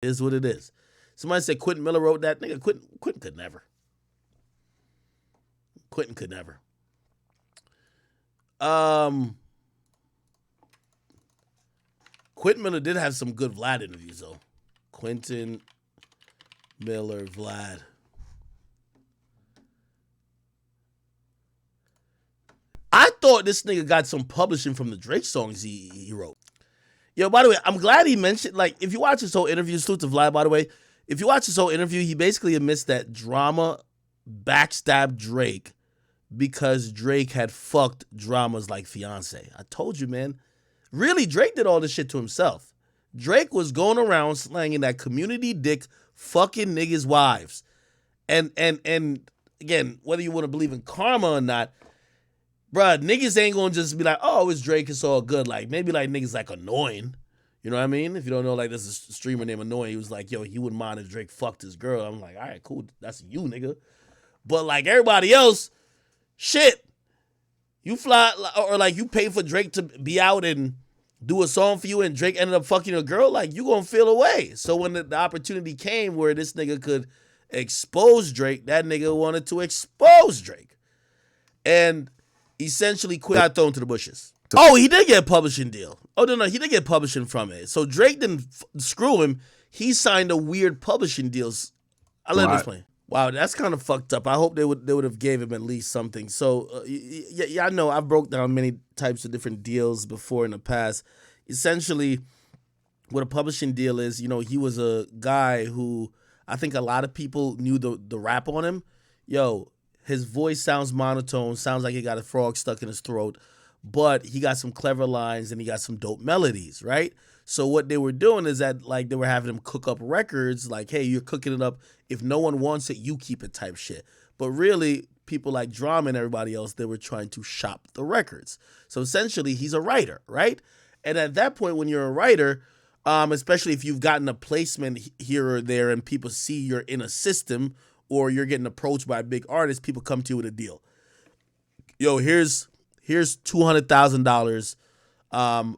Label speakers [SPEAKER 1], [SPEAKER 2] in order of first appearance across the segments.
[SPEAKER 1] It is what it is. Somebody said Quentin Miller wrote that. Nigga, Quentin could never. Quentin could never. Um, Quentin Miller did have some good Vlad interviews though. Quentin Miller, Vlad. I thought this nigga got some publishing from the Drake songs he wrote. Yo, by the way, I'm glad he mentioned, like, if you watch his whole interview, salute to Vlad, by the way, if you watch his whole interview, he basically admits that Drama backstabbed Drake because Drake had fucked Drama's, like, fiance. I told you, man. Really, Drake did all this shit to himself. Drake was going around slanging that community dick fucking niggas' wives. And again, whether you want to believe in karma or not, bruh, niggas ain't gonna just be like, oh, it's Drake, it's all good. Like, maybe like niggas like Annoying. You know what I mean? If you don't know, like, there's a streamer named Annoying. He was like, yo, he wouldn't mind if Drake fucked his girl. I'm like, all right, cool. That's you, nigga. But like everybody else, shit, you fly, or like you pay for Drake to be out and do a song for you and Drake ended up fucking a girl, like, you gonna feel away. So when the opportunity came where this nigga could expose Drake, that nigga wanted to expose Drake. And essentially got thrown to the bushes. Oh, he did get a publishing deal. Oh, no, he did get publishing from it. So Drake didn't screw him. He signed a weird publishing deals. I let him explain. Wow, that's kind of fucked up. I hope they would have gave him at least something. So, yeah, I know I've broke down many types of different deals before in the past. Essentially, what a publishing deal is, you know, he was a guy who I think a lot of people knew the rap on him. Yo, his voice sounds monotone, sounds like he got a frog stuck in his throat, but he got some clever lines and he got some dope melodies, right? So what they were doing is that, like, they were having him cook up records, like, hey, you're cooking it up. If no one wants it, you keep it type shit. But really, people like Drama and everybody else, they were trying to shop the records. So essentially, he's a writer, right? And at that point, when you're a writer, especially if you've gotten a placement here or there and people see you're in a system or you're getting approached by a big artist, people come to you with a deal. Yo, here's $200,000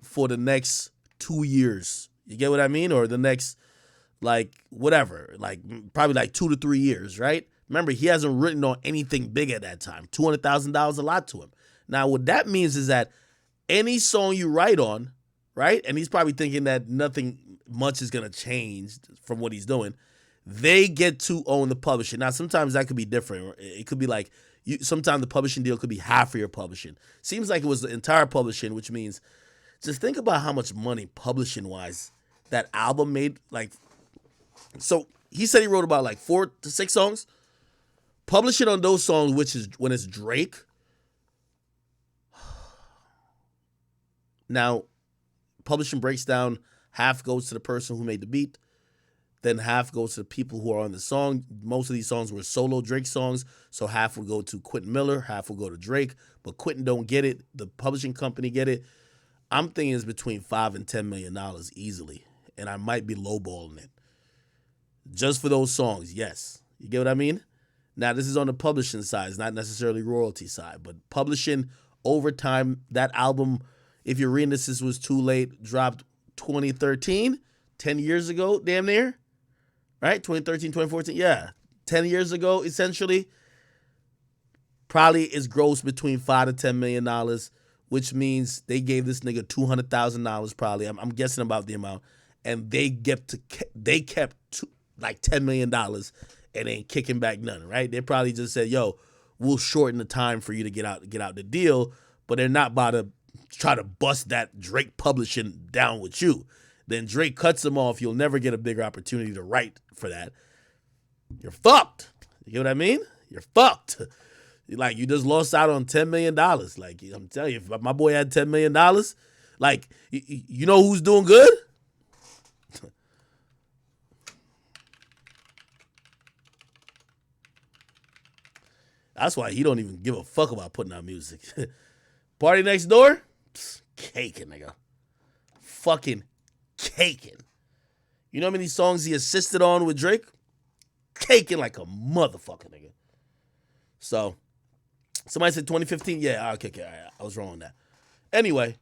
[SPEAKER 1] for the next 2 years. You get what I mean? Or the next, like, whatever, like probably like 2 to 3 years, right? Remember, he hasn't written on anything big at that time. $200,000 a lot to him. Now, what that means is that any song you write on, right? And he's probably thinking that nothing much is going to change from what he's doing. They get to own the publishing. Now, sometimes that could be different. It could be like, sometimes the publishing deal could be half of your publishing. Seems like it was the entire publishing, which means just think about how much money publishing-wise that album made. Like, so he said he wrote about like 4 to 6 songs. Publishing on those songs, which is when it's Drake. Now, publishing breaks down, half goes to the person who made the beat, then half goes to the people who are on the song. Most of these songs were solo Drake songs, so half would go to Quentin Miller, half would go to Drake, but Quentin don't get it. The publishing company get it. I'm thinking it's between $5 and $10 million easily, and I might be lowballing it. Just for those songs, yes. You get what I mean? Now, this is on the publishing side. It's not necessarily royalty side, but publishing over time, that album, if you're reading this was too late, dropped 2013, 10 years ago, damn near. Right? 2013, 2014. Yeah. 10 years ago, essentially. Probably is gross between $5 to $10 million, which means they gave this nigga $200,000 probably. I'm guessing about the amount. And they kept like $10 million and ain't kicking back none, right? They probably just said, yo, we'll shorten the time for you to get out the deal, but they're not about to try to bust that Drake publishing down with you. Then Drake cuts them off. You'll never get a bigger opportunity to write for that. You're fucked. You know what I mean? You're fucked. Like, you just lost out on $10 million. Like, I'm telling you, if my boy had $10 million, like, you know who's doing good? That's why he don't even give a fuck about putting out music. Party Next Door? Psst, caking, nigga. Fucking caking. You know how many songs he assisted on with Drake? Caking like a motherfucker, nigga. So, somebody said 2015? Yeah, okay, I was wrong on that. Anyway,